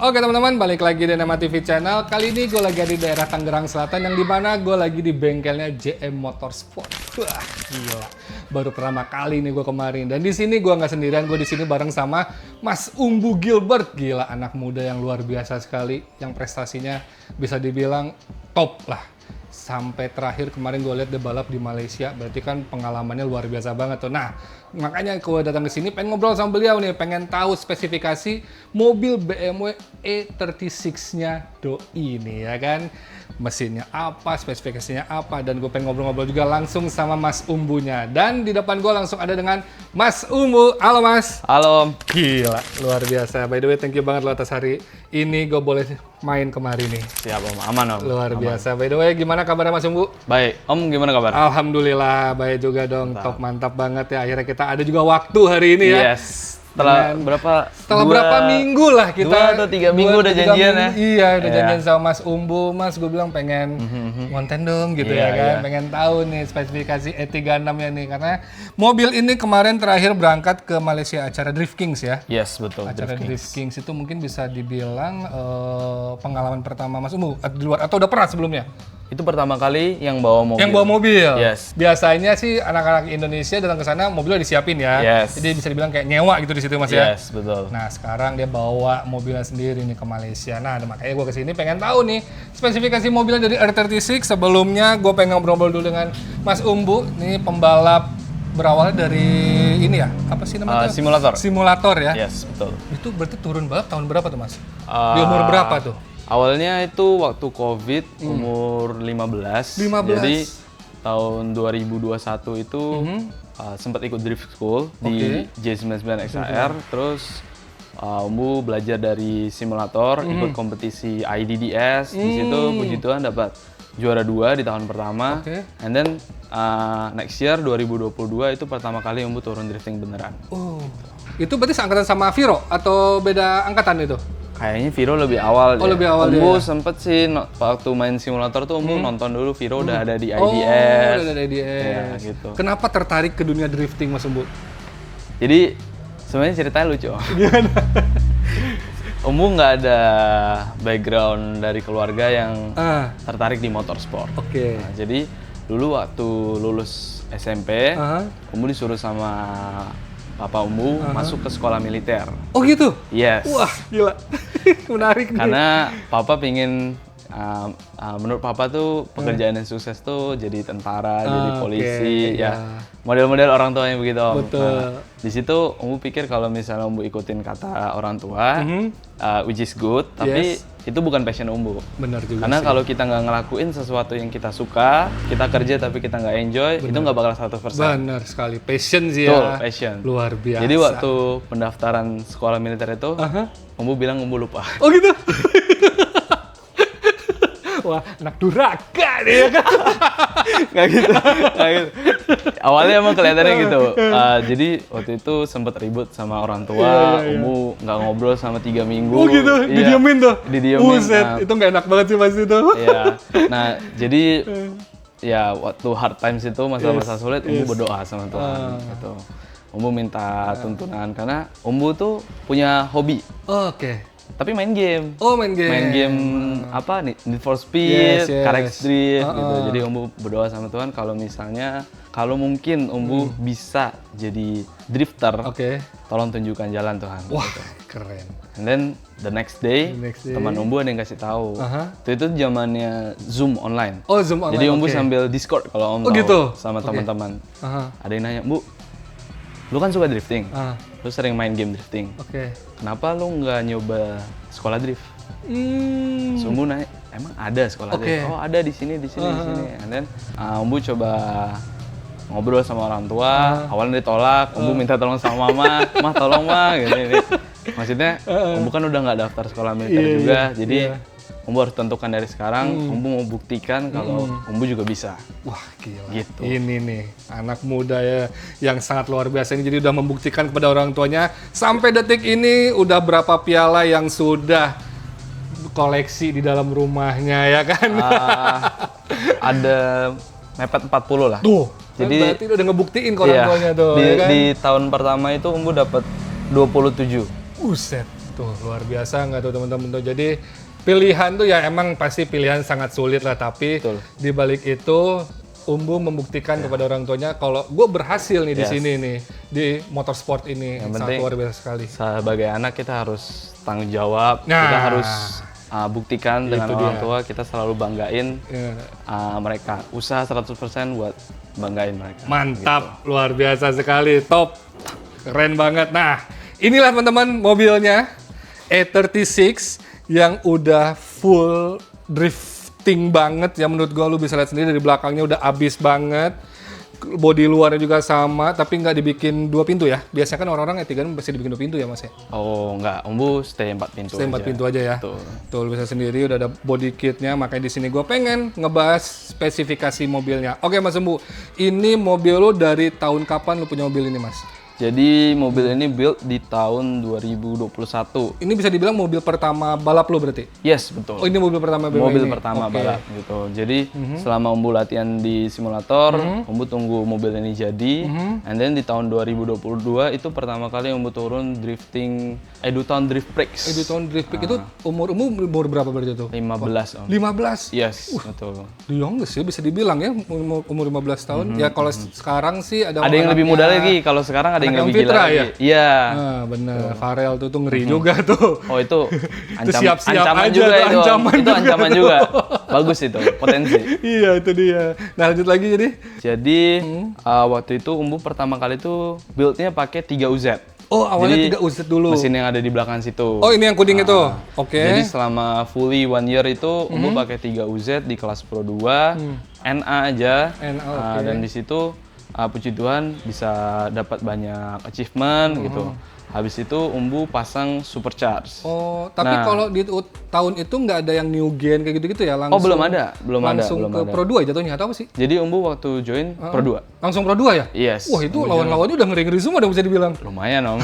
Oke teman-teman, balik lagi di Nama TV Channel. Kali ini gue lagi di daerah Tangerang Selatan, yang dimana gue lagi di bengkelnya JM Motorsport. Wah, gila. Baru pertama kali nih gue kemarin. Dan di sini gue nggak sendirian, gue di sini bareng sama Mas Umbu Gilbert. Gila, anak muda yang luar biasa sekali, yang prestasinya bisa dibilang top lah. Sampai terakhir kemarin gue lihat dia balap di Malaysia, berarti kan pengalamannya luar biasa banget tuh. Nah, makanya gue datang ke sini pengen ngobrol sama beliau nih, pengen tahu spesifikasi mobil BMW E36-nya Doi ini ya kan. Mesinnya apa, spesifikasinya apa, dan gue pengen ngobrol-ngobrol juga langsung sama Mas Umbunya. Dan di depan gue langsung ada dengan Mas Umbu. Halo Mas. Halo. Gila, luar biasa. By the way, thank you banget lo atas hari ini gue boleh main kemari nih. Siap Om, aman Om. Luar biasa. By the way, gimana kabarnya Mas Umbu? Baik, Om gimana kabar? Alhamdulillah, baik juga dong. Top, mantap banget ya. Akhirnya kita ada juga waktu hari ini ya. Yes. Setelah berapa minggu lah kita. 2 atau 3 minggu udah janjian ya? Iya, udah janjian sama Mas Umbu. Mas, gue bilang pengen konten dong gitu ya kan. Pengen tahu nih spesifikasi E36 ya nih. Karena mobil ini kemarin terakhir berangkat ke Malaysia acara Drift Kings ya. Yes, betul. Acara Drift Kings itu mungkin bisa dibilang pengalaman pertama Mas Umbu di luar, atau udah pernah sebelumnya? Itu pertama kali yang bawa mobil. Yang bawa mobil? Yes. Biasanya sih anak-anak Indonesia datang ke sana mobilnya disiapin ya. Yes. Jadi bisa dibilang kayak nyewa gitu di situ Mas ya. Yes, betul. Nah sekarang dia bawa mobilnya sendiri nih ke Malaysia. Nah makanya gue kesini pengen tahu nih spesifikasi mobilnya dari R36. Sebelumnya gue pengen ngobrol dulu dengan Mas Umbu. Ini pembalap berawal dari ini ya, apa sih namanya? Simulator. Simulator ya? Yes, betul. Itu berarti turun balap tahun berapa tuh Mas? Di umur berapa tuh? Awalnya itu waktu COVID, umur 15. 15. Jadi tahun 2021 itu sempat ikut drift school di J99XR. Terus Umbu belajar dari simulator, ikut kompetisi IDDS. Di situ puji Tuhan dapat juara 2 di tahun pertama. And then next year 2022 itu pertama kali Umbu turun drifting beneran. Oh, itu berarti seangkatan sama Viro atau beda angkatan itu? Kayaknya Viro lebih awal. Oh, lebih awal Umbu dia. Sempet sih waktu main simulator tuh Umbu nonton dulu Viro udah ada di IDS. Oh, udah ada IDS. Ya, gitu. Kenapa tertarik ke dunia drifting Mas Umbu? Jadi sebenarnya ceritanya lucu. Gimana? Umbu nggak ada background dari keluarga yang tertarik di motorsport. Oke. Nah, jadi dulu waktu lulus SMP, Umbu disuruh sama Papa Umbu masuk ke sekolah militer. Oh gitu? Yes. Wah gila, menarik nih. Karena Papa pingin, menurut Papa tuh pekerjaan yang sukses tuh jadi tentara, jadi polisi, ya model-model orang tua yang begitu Om. Betul. Nah, di situ Umbu pikir kalau misalnya Umbu ikutin kata orang tua, which is good, tapi itu bukan passion Umbu. Benar juga. Karena sih. kalau kita nggak ngelakuin sesuatu yang kita suka, kita kerja tapi kita nggak enjoy, itu nggak bakal 100%. Benar sekali, passion sih Betul, ya. passion. Luar biasa. Jadi waktu pendaftaran sekolah militer itu, Umbu bilang Umbu lupa. Oh gitu? Wah, anak durhaka nih ya kan? Nggak gitu. Awalnya emang kelihatannya gitu. Jadi waktu itu sempet ribut sama orang tua, Umbu nggak ngobrol sama 3 minggu. Oh gitu, didiemin tuh? Didiemin. Buset, itu nggak enak banget sih pasti itu. Iya. Nah, jadi ya waktu hard times itu, masa-masa sulit, Umbu berdoa sama Tuhan. Gitu. Umbu minta tuntunan, karena Umbu tuh punya hobi. Oke. Tapi main game. Oh main game. Main game apa nih? Need for Speed, Car X Drift gitu. Jadi Umbu berdoa sama Tuhan kalau misalnya mungkin Umbu bisa jadi drifter. Tolong tunjukkan jalan Tuhan. Wah, gitu. keren. And then the next day, teman Umbu ada yang kasih tahu. Itu zamannya Zoom online. Oh, Zoom online. Jadi Umbu sambil Discord kalau Om tahu gitu? sama teman-teman. Ada yang nanya, "Bu, lu kan suka drifting, lu sering main game drifting. Kenapa lu nggak nyoba sekolah drift?" Umbu nanya, "Emang ada sekolah drift?" "Oh ada di sini. And then Umbu coba ngobrol sama orang tua, awalnya ditolak, Umbu minta tolong sama mama, "Mah tolong mah," gini. Maksudnya Umbu kan udah nggak daftar sekolah militer juga, jadi Umbu harus tentukan dari sekarang, Umbu mau buktikan kalau Umbu juga bisa. Wah gila, gitu. Ini nih anak muda ya yang sangat luar biasa ini, jadi udah membuktikan kepada orang tuanya. Sampai detik ini udah berapa piala yang sudah koleksi di dalam rumahnya ya kan? Ada mepet 40 lah. Tuh, jadi berarti udah ngebuktiin ke orang tuanya tuh. Di, ya kan? di tahun pertama itu Umbu dapat 27. Buset. Tuh, luar biasa nggak tuh teman-teman tuh. Jadi pilihan tuh ya emang pasti pilihan sangat sulit lah, tapi di balik itu Umbu membuktikan kepada orang tuanya kalau gue berhasil nih di sini nih, di motorsport ini. Sangat luar biasa sekali. Sebagai anak kita harus tanggung jawab, kita harus buktikan dengan orang tua, kita selalu banggain mereka. Usaha 100% buat banggain mereka. Mantap, gitu. Luar biasa sekali, top, keren banget. Nah, inilah teman-teman mobilnya E36 yang udah full drifting banget ya, menurut gua. Lu bisa lihat sendiri dari belakangnya udah abis banget. Bodi luarnya juga sama, tapi nggak dibikin 2 pintu ya. Biasanya kan orang-orang E3 pasti dibikin 2 pintu ya Mas ya? Oh nggak, Umbu stay 4 pintu. Stay 4 pintu aja ya. Tuh lu bisa sendiri udah ada body kitnya, makanya di sini gua pengen ngebahas spesifikasi mobilnya. Oke Mas Umbu, ini mobil lu dari tahun kapan lu punya mobil ini Mas? Jadi mobil ini build di tahun 2021. Ini bisa dibilang mobil pertama balap lo berarti? Yes, betul. Oh, ini mobil pertama BMX mobil ini? Pertama balap gitu. Jadi selama Umbu latihan di simulator, Umbu tunggu mobil ini jadi. And then di tahun 2022 itu pertama kali Umbu turun drifting Eduton Drift Prix. Eduton Drift Prix itu umur berapa berarti itu? 15 Om. 15? Yes, betul. The youngest ya bisa dibilang ya, umur 15 tahun. Ya kalau sekarang sih ada yang lebih muda lagi. Kalau sekarang ada yang lebih gila ya? lagi. Iya. Nah, bener. Farel tuh ngeri juga tuh. Oh itu siap-siap ancaman aja juga tuh, itu ancaman juga. Bagus itu, potensi. Iya itu dia. Nah lanjut lagi jadi. Jadi waktu itu Umbu pertama kali tuh build-nya pakai 3UZ. Oh awalnya 3UZ dulu. Mesin yang ada di belakang situ. Oh ini yang kuning itu. Oke. Jadi selama fully 1 year itu Umbu pakai 3UZ di kelas Pro 2, NA aja. NA, dan di situ puji Tuhan bisa dapat banyak achievement gitu. Habis itu Umbu pasang supercharge. Oh, tapi kalau di tahun itu nggak ada yang new gen kayak gitu-gitu ya? Langsung, belum ada. Langsung ke Pro 2 jatuhnya atau apa sih? Jadi Umbu waktu join Pro 2. Langsung Pro 2 ya? Yes. Wah itu lawan-lawannya udah ngeri-ngeri semua dong bisa dibilang. Lumayan Om.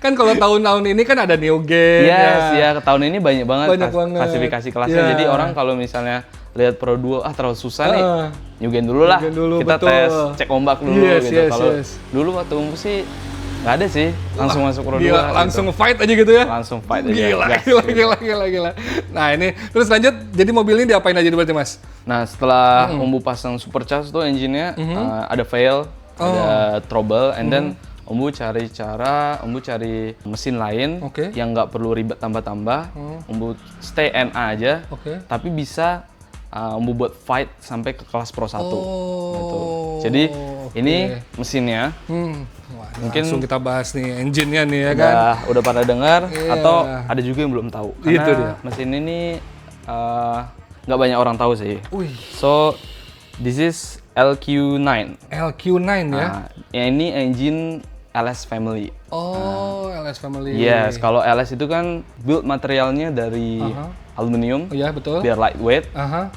Kan kalau tahun-tahun ini kan ada new gen. Yes, ya tahun ini banyak banget klasifikasi kelasnya. Jadi orang kalau misalnya lihat Pro 2 terlalu susah nih, new gen dulu lah. Kita tes, cek ombak dulu gitu. Kalau dulu waktu Umbu sih nggak ada sih, langsung masuk Pro 2. Gila, langsung gitu. Fight aja gitu ya? Langsung fight aja. Gila. Nah ini, terus lanjut, jadi mobil ini diapain aja berarti Mas? Nah setelah Umbu pasang supercharge tuh engine-nya, ada fail, ada trouble, and then Umbu cari mesin lain yang nggak perlu ribet tambah-tambah. Umbu stay NA aja, tapi bisa Umbu buat fight sampai ke kelas Pro 1. Gitu. Jadi ini mesinnya. Mungkin langsung kita bahas nih engine-nya nih ya kan. Udah pada dengar atau ada juga yang belum tahu. Karena itu dia. mesin ini nggak banyak orang tahu sih. So this is LQ9. LQ9 ya. Yang ini engine LS Family. Oh, LS Family. Yes, kalau LS itu kan build materialnya dari aluminium. Iya, betul. Biar lightweight.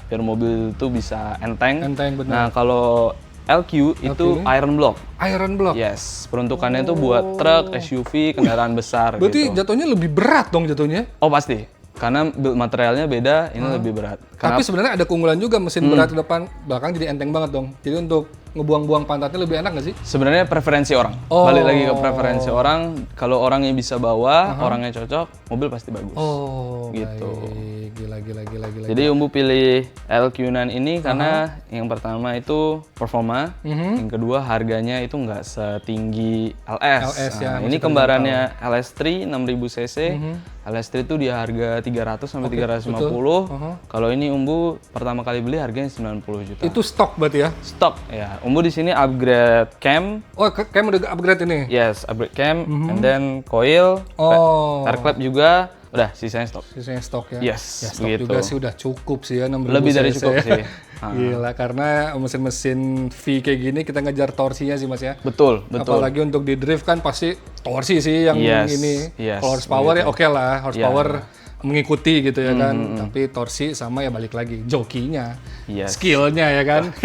Biar mobil itu bisa enteng. Enteng, benar. Nah, kalau LQ itu iron block. Iron block? Yes, peruntukannya itu buat truk, SUV, kendaraan besar. Berarti gitu. jatuhnya lebih berat dong jatuhnya? Oh pasti, karena build materialnya beda, ini lebih berat. Tapi sebenarnya ada keunggulan juga, mesin berat di depan, belakang jadi enteng banget dong. Jadi untuk ngebuang-buang pantatnya lebih enak nggak sih? Sebenarnya preferensi orang. Balik lagi ke preferensi orang. Kalau orangnya bisa bawa, orangnya cocok, mobil pasti bagus. Oh, gitu. Gila. Jadi Umbu pilih LQ9 ini karena yang pertama itu performa, yang kedua harganya itu nggak setinggi LS. Ya, ini kembarannya LS3 6000 cc. LS3 itu di harga 300 sampai 350. Kalau ini Umbu pertama kali beli harganya 90 juta. Itu stok berarti ya? Stok ya. Umbu di sini upgrade cam. Oh, cam udah upgrade ini? Yes, upgrade cam, and then coil, air clap juga. Udah, sisanya stok. Sisanya stok ya? Yes, ya, stok begitu. juga sih udah cukup sih ya, 6000 lebih dari cc. cukup sih. Gila, karena mesin-mesin V kayak gini kita ngejar torsinya sih Mas ya. Betul. Apalagi untuk di drift kan pasti torsi sih yang ini. Kalau horsepower ya oke lah, horsepower mengikuti gitu ya kan. Tapi torsi sama ya balik lagi, jokinya, skillnya ya kan.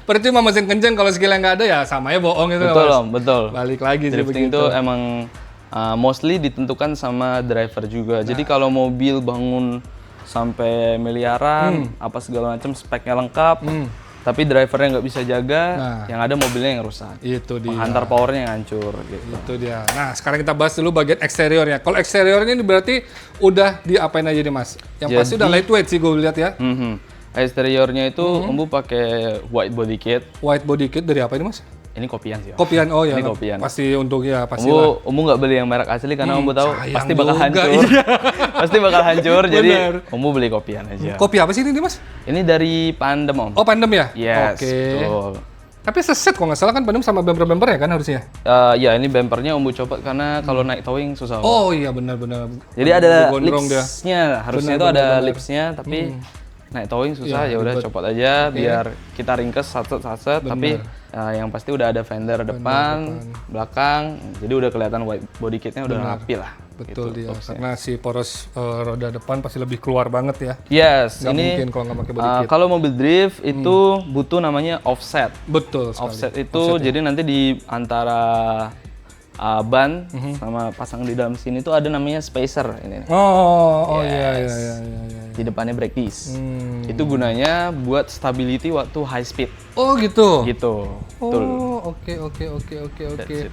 Percuma mesin kenceng kalau skillnya nggak ada ya samanya bohong itu. Betul Mas. Om, betul. Balik lagi sih drifting itu emang mostly ditentukan sama driver juga. Jadi kalau mobil bangun sampai miliaran, apa segala macam speknya lengkap, tapi drivernya nggak bisa jaga, Nah. yang ada mobilnya yang rusak. Itu dia. Penghantar powernya yang hancur gitu. Itu dia. Nah, sekarang kita bahas dulu bagian eksteriornya. Kalau eksteriornya ini berarti udah diapain aja nih, Mas? Yang pasti udah lightweight sih gue lihat ya. Eksteriornya itu Umbu pakai white body kit. White body kit dari apa ini, Mas? Ini kopian sih. Om. Kopian, oh ya. Ini kopian. Pasti untuk ya, pasti lah. Umbu nggak beli yang merek asli karena Umbu tahu sayang pasti bakal juga, hancur. iya. Pasti bakal hancur, jadi Bener. Umbu beli kopian aja. Kopi apa sih ini, Mas? Ini dari Pandem, Om. Oh, Pandem ya? Yes, Oke. betul. Tapi seset kok nggak salah kan Pandem sama bumper-bumper ya kan harusnya? Ya, ini bumpernya Umbu copot karena kalau naik towing susah. Om. Oh iya benar-benar. Jadi ada Gondrong dia. lipsnya, harusnya itu ada lipsnya, tapi naik towing susah, ya udah copot aja biar kita ringkes satu-satu, tapi yang pasti udah ada fender depan, belakang, jadi udah kelihatan white body kitnya udah rapi lah. Betul gitu, dia, topsnya. karena si poros roda depan pasti lebih keluar banget ya. Yes, Nggak ini mungkin kalau nggak pakai body kit. kalau mobil drift itu butuh namanya offset. Betul sekali. Offset itu jadi nanti di antara ban sama pasang di dalam sini tuh ada namanya spacer ini. Oh iya iya iya iya. Di depannya brake disc. Itu gunanya buat stability waktu high speed. Oh gitu. Gitu. Betul. Oh oke. That's it.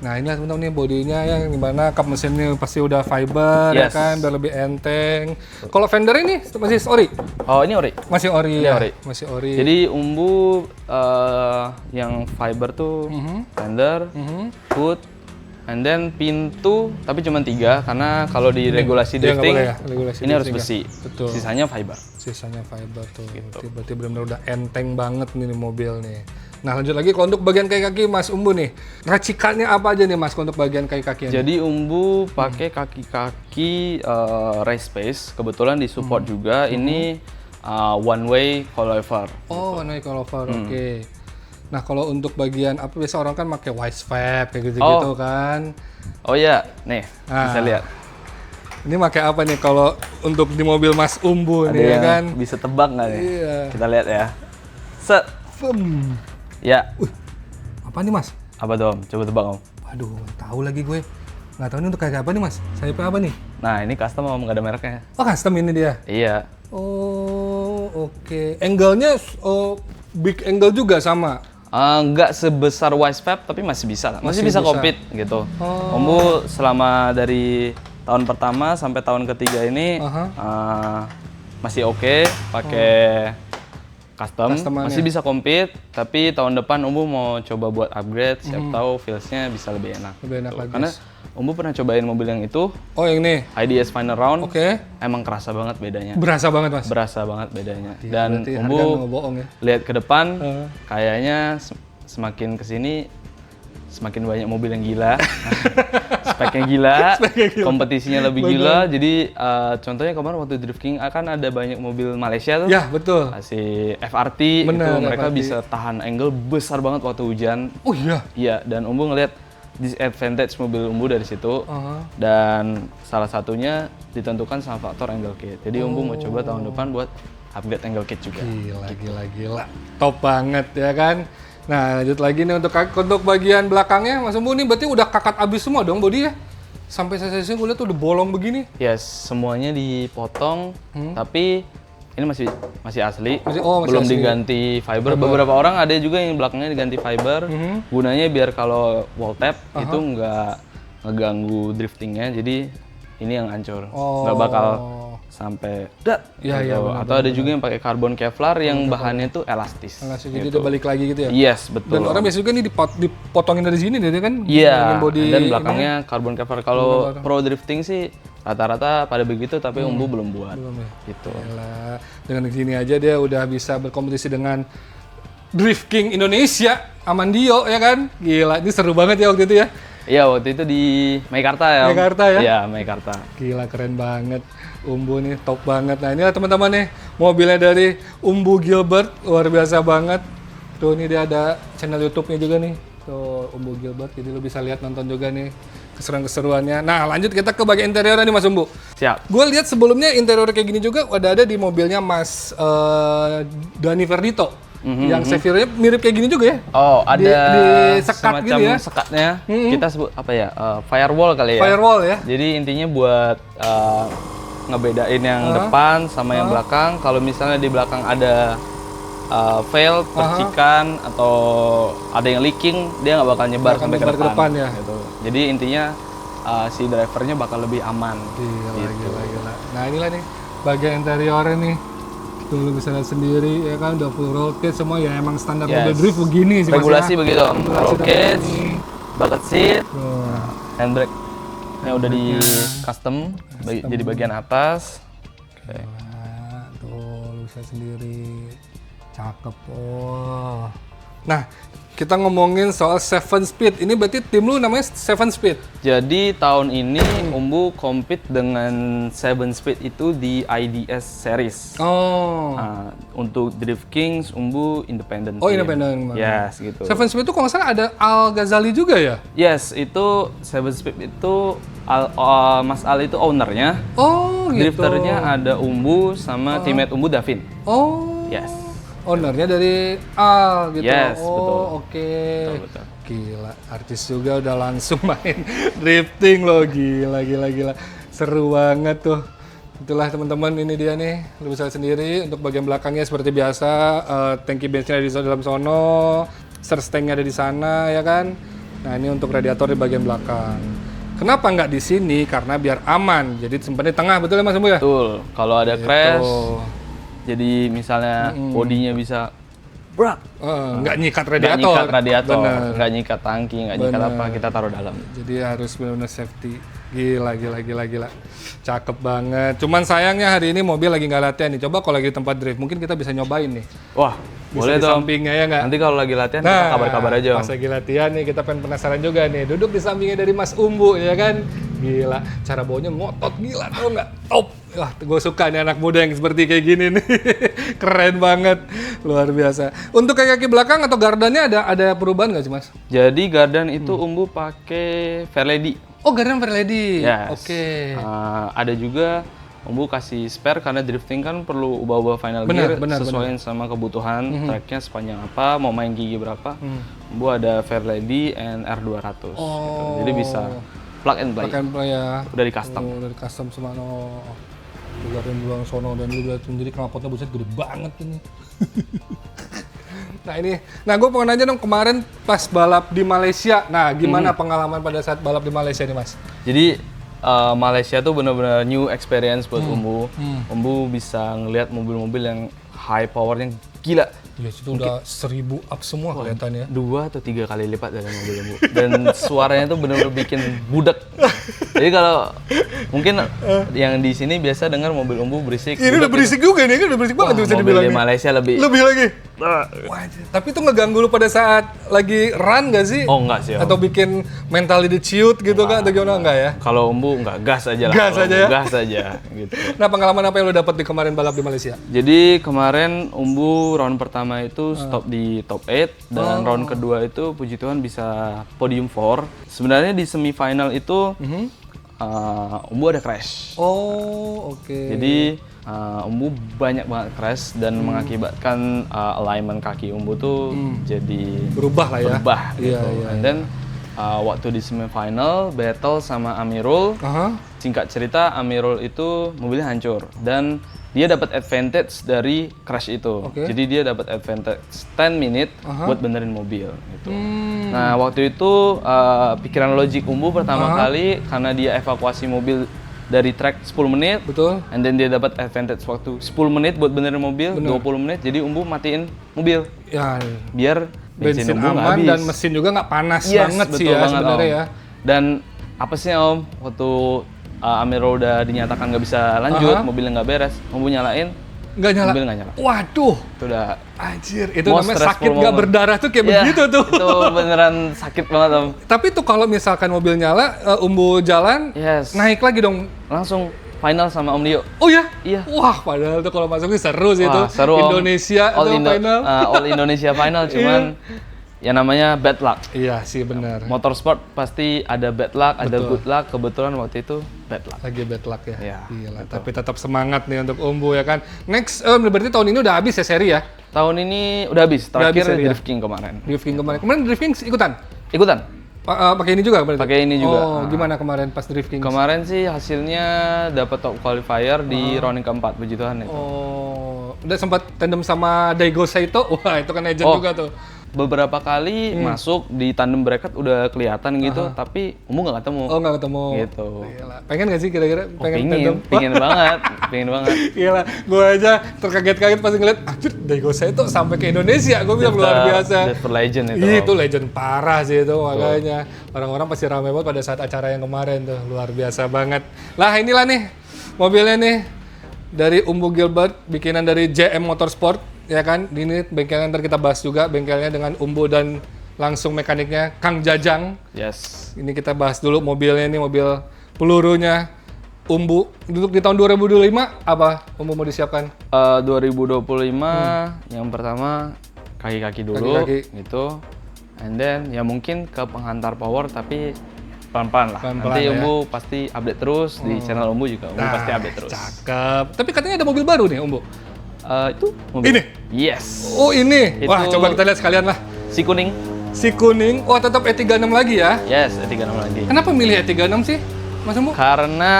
Nah inilah teman-teman nih bodinya yang dimana kap mesinnya pasti udah fiber ya Yes. kan, biar lebih enteng. Kalau fender ini masih ori? Oh, ini ori. Masih ori Ini ya? ori. Masih ori. Jadi Umbu yang fiber tuh fender, hood, and then pintu tapi cuma 3 karena kalau di regulasi dia nggak drifting boleh ya, regulasi ini harus drifting besi. Betul. Sisanya fiber. Sisanya fiber tuh. Gitu. Berarti benar-benar udah enteng banget nih mobil nih. Nah lanjut lagi kalau untuk bagian kaki-kaki Mas Umbu nih, racikannya apa aja nih Mas untuk bagian kaki-kaki? Jadi Umbu pakai kaki-kaki race space, kebetulan disupport juga. Ini one way coilover. Oh, one way coilover, oke. Nah kalau untuk bagian apa biasa orang kan pakai wide swap kayak gitu-gitu kan. Oh iya, nih bisa lihat. Ini pakai apa nih kalau untuk di mobil Mas Umbu Ada nih ya yang kan? bisa tebak nggak nih? Iya. Kita lihat ya. Set. Ya. Apa nih Mas? Apa dong? Coba tebak Om. Waduh, nggak tahu lagi gue. Nggak tahu ini untuk kayak apa nih Mas? Sayapnya apa nih? Nah, ini custom Om, nggak ada mereknya. Oh custom ini dia. Iya. Oh oke. Angle-nya big angle juga sama. Nggak sebesar Wisepap tapi masih bisa lah. Masih bisa compete gitu. Ombu selama dari tahun pertama sampai tahun ketiga ini masih oke pakai custom, masih bisa compete, tapi tahun depan Umbu mau coba buat upgrade, siapa tahu feels-nya bisa lebih enak. Lebih enak lagi. Karena Umbu pernah cobain mobil yang itu, Oh yang ini. IDS Final Round, Oke. emang kerasa banget bedanya. Berasa banget Mas. Berasa banget bedanya. Dan Berarti Umbu harga nggak bohong ya. lihat ke depan, kayaknya semakin kesini semakin banyak mobil yang gila, speknya gila, kompetisinya lebih gila. Jadi contohnya kemarin waktu Drift King akan ada banyak mobil Malaysia tuh. Ya betul. Si FRT Bener, itu mereka FRT. bisa tahan angle besar banget waktu hujan. Oh iya. Iya, dan Umbu ngeliat disadvantage mobil Umbu dari situ. Dan salah satunya ditentukan sama faktor angle kit. Jadi Umbu mau coba tahun depan buat upgrade angle kit juga. Gila. Top banget ya kan. Nah lanjut lagi nih untuk bagian belakangnya Mas Umbu nih berarti udah kakat abis semua dong bodi ya? Sampai saya gue lihat tuh udah bolong begini. Yes, semuanya dipotong, tapi ini masih asli, masih belum asli. diganti fiber. Beberapa orang ada juga yang belakangnya diganti fiber, gunanya biar kalau wall tap itu nggak ngeganggu driftingnya, jadi ini yang hancur, nggak bakal sampai dat. Iya, gitu. iya, benar, Atau ada juga yang pakai carbon Kevlar yang bahannya tuh elastis. Jadi udah balik lagi gitu ya? Yes, betul. Dan orang biasa juga nih dipotongin dari sini dia kan? Iya, body dan belakangnya carbon Kevlar. Kalau pro drifting sih rata-rata pada begitu, tapi Umbu belum buat. Belum ya? Gitu. Yalah, dengan gini aja dia udah bisa berkompetisi dengan Drift King Indonesia, Amandio ya kan? Gila, ini seru banget ya waktu itu ya? Iya, waktu itu di Meikarta ya. Om. Meikarta ya? Iya, Meikarta. Gila, keren banget. Umbu nih top banget. Nah inilah teman-teman nih mobilnya dari Umbu Gilbert, luar biasa banget. Tuh ini dia ada channel YouTube-nya juga nih. Tuh Umbu Gilbert, jadi lo bisa lihat nonton juga nih keseruan-keseruannya. Nah lanjut kita ke bagian interiornya nih Mas Umbu. Siap. Gue lihat sebelumnya interior kayak gini juga ada di mobilnya Mas Dani Verdito. Yang Seviro-nya mirip kayak gini juga ya? Oh, ada di sekat semacam gitu ya? sekatnya. Kita sebut apa ya? Firewall kali ya. Firewall ya? Jadi intinya buat ngebedain yang depan sama yang belakang. Kalau misalnya di belakang ada fail, percikan atau ada yang leaking, dia nggak bakal nyebar sampai ke depan ya. gitu. Jadi intinya si drivernya bakal lebih aman. Gila. Nah inilah nih bagian interiornya nih. Tuh lu bisa lihat sendiri ya kan, udah full roll kit semua ya, emang standar mobil drift begini sih. Regulasi begitu, roll kit, bucket seat, handbrake yang udah di custom jadi bagian atas. Oke. Tuh lu bisa sendiri, cakep. Nah kita ngomongin soal 7 speed, ini berarti tim lu namanya 7 speed? Jadi tahun ini Umbu compete dengan 7 speed itu di IDS series. Untuk Drift Kings, Umbu independent. Independent. Yes, gitu. 7 speed itu kalau nggak salah ada Al Ghazali juga ya? Yes, itu 7 speed itu Mas Al itu ownernya. Gitu. Drifternya ada Umbu sama teammate Umbu Davin. Yes. Ownernya dari Al gitu. Yes, betul. Oke. Betul. Gila, artis juga udah langsung main drifting loh, gila. Seru banget tuh. Itulah teman-teman, ini dia nih, lu bisa lihat sendiri. Untuk bagian belakangnya seperti biasa, tangki bensinnya di dalam sono, surge tanknya ada di sana ya kan. Nah ini untuk radiator di bagian belakang. Kenapa nggak di sini? Karena biar aman. Jadi simpan di tengah, betul ya Mas Umbu ya? Betul. Kalau ada crash, jadi misalnya bodinya bisa nggak nyikat radiator, nggak nyikat tangki, nggak nyikat apa, kita taruh dalam. Jadi harus benar-benar safety. Gila. Cakep banget. Cuman sayangnya hari ini mobil lagi nggak latihan nih. Coba kalau lagi di tempat drift, mungkin kita bisa nyobain nih. Wah, bisa boleh di dong. Sampingnya ya nggak? Nanti kalau lagi latihan kita kabar-kabar aja. Pas lagi latihan nih, kita pengen penasaran juga nih. Duduk di sampingnya dari Mas Umbu ya kan? Gila, cara bawanya ngotot gila, tau nggak? Top. Wah, gue suka nih anak muda yang seperti kayak gini nih. Keren banget, luar biasa. Untuk kaki belakang atau gardannya ada perubahan nggak sih Mas? Jadi gardan itu Umbu pakai Fairlady. Gardan Fairlady. Yes. Oke. Ada juga Umbu kasih spare karena drifting kan perlu ubah-ubah final gear sesuaiin sama kebutuhan tracknya sepanjang apa, mau main gigi berapa. Umbu ada Fairlady and R200. Gitu. Jadi bisa plug and play. Ya. Udah di custom. Udah di custom semua. Gardan belakang sono, dan lu lihat sendiri knalpotnya buset gede banget ini. Nah gue pengen nanya dong, kemarin pas balap di Malaysia, nah gimana pengalaman pada saat balap di Malaysia nih Mas? Jadi Malaysia tuh benar-benar new experience buat Umbu. Umbu bisa ngelihat mobil-mobil yang high powernya gila. Iya, itu udah 1000 up semua kelihatannya. 2 atau 3 kali lipat dari mobil Umbu. Dan suaranya tuh benar-benar bikin budak. Jadi kalau mungkin yang di sini biasa dengar mobil Umbu berisik. Ini udah berisik juga nih, kan udah berisik banget bisa dibilang. Mobil di Malaysia lebih lagi. Wah, tapi itu ngeganggu lu pada saat lagi run nggak sih? Oh enggak sih. Atau bikin mental ciut gitu kan? Atau gimana enggak ya? Kalau Umbu enggak, gas aja lah. Gas aja ya? Gas aja gitu. Nah, pengalaman apa yang lu dapat di kemarin balap di Malaysia? Jadi kemarin Umbu round pertama itu stop di top 8 dan round kedua itu puji Tuhan bisa podium 4. Sebenarnya di semifinal itu Umbu ada crash. Oke. Jadi Umbu banyak banget crash dan mengakibatkan alignment kaki Umbu tuh jadi berubah lah ya. Berubah gitu. Iya. And then waktu di semifinal battle sama Amirul. Singkat cerita Amirul itu mobilnya hancur dan dia dapat advantage dari crash itu. Jadi dia dapat advantage 10 menit buat benerin mobil gitu. Nah, waktu itu pikiran logik Umbu pertama kali karena dia evakuasi mobil dari track 10 menit. Betul. And then dia dapat advantage waktu 10 menit buat benerin mobil, 20 menit. Jadi Umbu matiin mobil. Ya, biar bensin Umbu aman habis. Dan mesin juga nggak panas banget sih ya sebenarnya ya. Dan apa sih Om, waktu Amirul udah dinyatakan nggak bisa lanjut, mobilnya nggak beres, Umbu nyalain, nggak mobil nggak nyala. Waduh, itu udah anjir, itu namanya sakit nggak berdarah tuh kayak begitu tuh. Itu beneran sakit banget Om. Tapi tuh kalau misalkan mobil nyala, Umbu jalan, naik lagi dong. Langsung final sama Om Dio. Oh ya? Iya. Wah, padahal tuh kalau masuk sih seru sih itu. Seru, Indonesia All final. All Indonesia final, cuman ya namanya bad luck. Iya sih benar. Motorsport pasti ada bad luck, ada good luck. Kebetulan waktu itu bad luck. Lagi bad luck ya. Iya. Gila. Tapi tetap semangat nih untuk Umbu ya kan. Next, berarti tahun ini udah habis ya seri ya? Tahun ini udah habis. Terakhir Drift King kemarin. Drift King kemarin. Kemarin Drift King ikutan? Ikutan. Pakai ini juga berarti? Pakai ini juga. Oh, gimana kemarin pas Drift King? Kemarin sih hasilnya dapat top qualifier di round keempat, puji Tuhan itu. Oh, Udah sempat tandem sama Daigo Saito. Wah, itu kan legend juga tuh. Beberapa kali masuk di tandem bracket udah kelihatan gitu, tapi Umbu nggak ketemu. Oh, nggak ketemu. Gitu. Gila. Pengen nggak sih kira-kira? Pengen banget, pengen banget. Gila, gue aja terkaget-kaget pas ngeliat, anjir, Daigo Saito sampai ke Indonesia. Gue bilang luar biasa. That's for legend itu. Itu legend parah sih itu, makanya orang-orang pasti rame banget pada saat acara yang kemarin tuh, luar biasa banget. Lah inilah nih mobilnya nih dari Umbu Gilbert, bikinan dari JM Motorsport. Ya kan, ini bengkelnya ntar kita bahas juga, bengkelnya dengan Umbu dan langsung mekaniknya Kang Jajang. Yes. Ini kita bahas dulu mobilnya, ini mobil pelurunya Umbu. Untuk di tahun 2025 apa Umbu mau disiapkan? 2025 yang pertama kaki-kaki dulu gitu. And then ya mungkin ke penghantar power tapi pelan-pelan lah. Pelan-pelan Nanti ya. Umbu pasti update terus di channel Umbu juga. Umbu pasti update terus. Cakep. Tapi katanya ada mobil baru nih Umbu. Itu mobil. Ini? Yes. Oh ini? Wah, Itu- coba kita lihat sekalian lah. Si kuning. Si kuning, oh tetap E36 lagi ya? Yes, E36 lagi. Kenapa milih E36 sih, Mas Umbu? Karena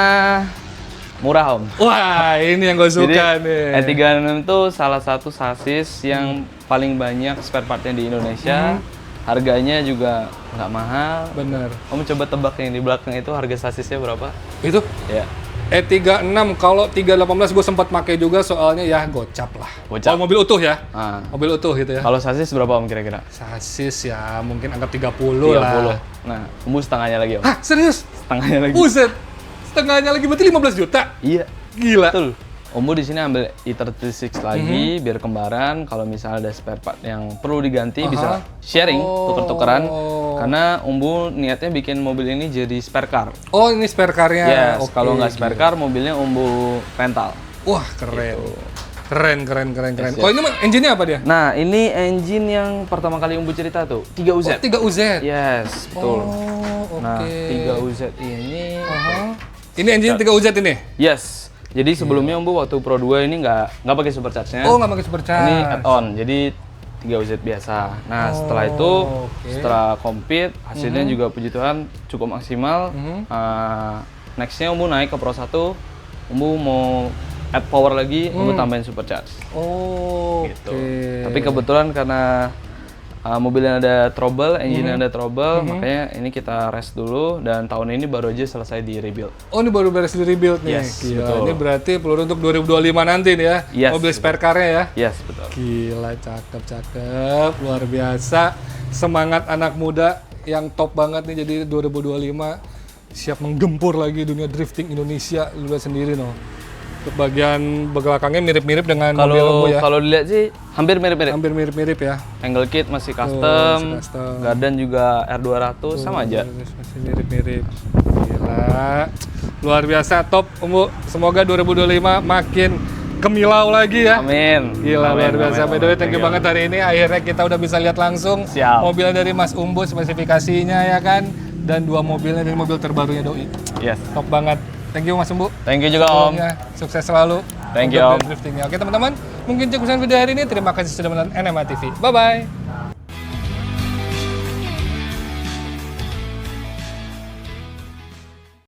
murah Om. Wah, ini yang gue suka nih. E36 itu salah satu sasis yang paling banyak spare partnya di Indonesia. Harganya juga nggak mahal. Bener. Om coba tebak yang di belakang itu harga sasisnya berapa? Itu Ya. E36, kalau 318 gue sempat pakai juga soalnya ya gocap lah. Gocap. Oh, mobil utuh ya? Ah. Mobil utuh gitu ya? Kalau sasis berapa Om kira-kira? Sasis ya mungkin anggap 30 lah. Nah, Umbu setengahnya lagi Om. Hah, serius? Setengahnya lagi. Buset, setengahnya lagi berarti 15 juta? Iya. Gila. Betul. Umbu di sini ambil E36 lagi biar kembaran. Kalau misalnya ada spare part yang perlu diganti bisa sharing, tuker-tukeran. Karena Umbu niatnya bikin mobil ini jadi spare car. Oh, ini spare car-nya? Yes, Oke, kalau nggak spare car mobilnya Umbu rental. Wah, keren. Keren. Yes, Oh, ini engine-nya apa dia? Nah, ini engine yang pertama kali Umbu cerita tuh, 3UZ. Oh, 3UZ? Yes, betul. Oh, oke. Nah, 3UZ ini Ini engine 3UZ ini? yes. Jadi sebelumnya Umbu waktu Pro 2 ini nggak pakai supercharge-nya. Oh, nggak pakai supercharge. Ini add-on, jadi 3UZ biasa. Nah, setelah itu, oke. setelah compete, hasilnya juga puji Tuhan cukup maksimal. Next-nya Umbu naik ke Pro 1, Umbu mau add power lagi, Umbu tambahin supercharge. Oh, Gitu. Tapi kebetulan karena mobilnya ada trouble, engine ada trouble, makanya ini kita rest dulu dan tahun ini baru aja selesai di rebuild. Oh, ini baru beres di rebuild nih. Yes, Gila, betul. ini berarti peluru untuk 2025 nanti nih ya. Yes, Mobil spare car-nya ya. Yes, betul. Gila, cakep. Luar biasa. Semangat anak muda yang top banget nih jadi 2025 siap menggempur lagi dunia drifting Indonesia. Lu lihat sendiri noh. Untuk bagian belakangnya mirip-mirip dengan mobil Umbu ya. Kalau dilihat sih hampir mirip-mirip. Hampir mirip-mirip ya. Angle kit masih masih custom, custom. gardan juga R200 sama aja. Masih mirip-mirip. Gila. Luar biasa, top Umbu. Semoga 2025 makin gemilau lagi ya. Amin. Gila, Amin, luar biasa. amin, By the way, amin. thank you banget hari ini. Akhirnya kita udah bisa lihat langsung Siap. mobil dari Mas Umbu, spesifikasinya ya kan. Dan dua mobilnya dari mobil terbarunya Doi. Yes. Top banget. Thank you Mas Umbu. Thank you juga Om. Sebelumnya, sukses selalu. Thank untuk you, Om. driftingnya. Oke teman-teman, mungkin cukup sampai video hari ini. Terima kasih sudah menonton NMA TV. Bye-bye.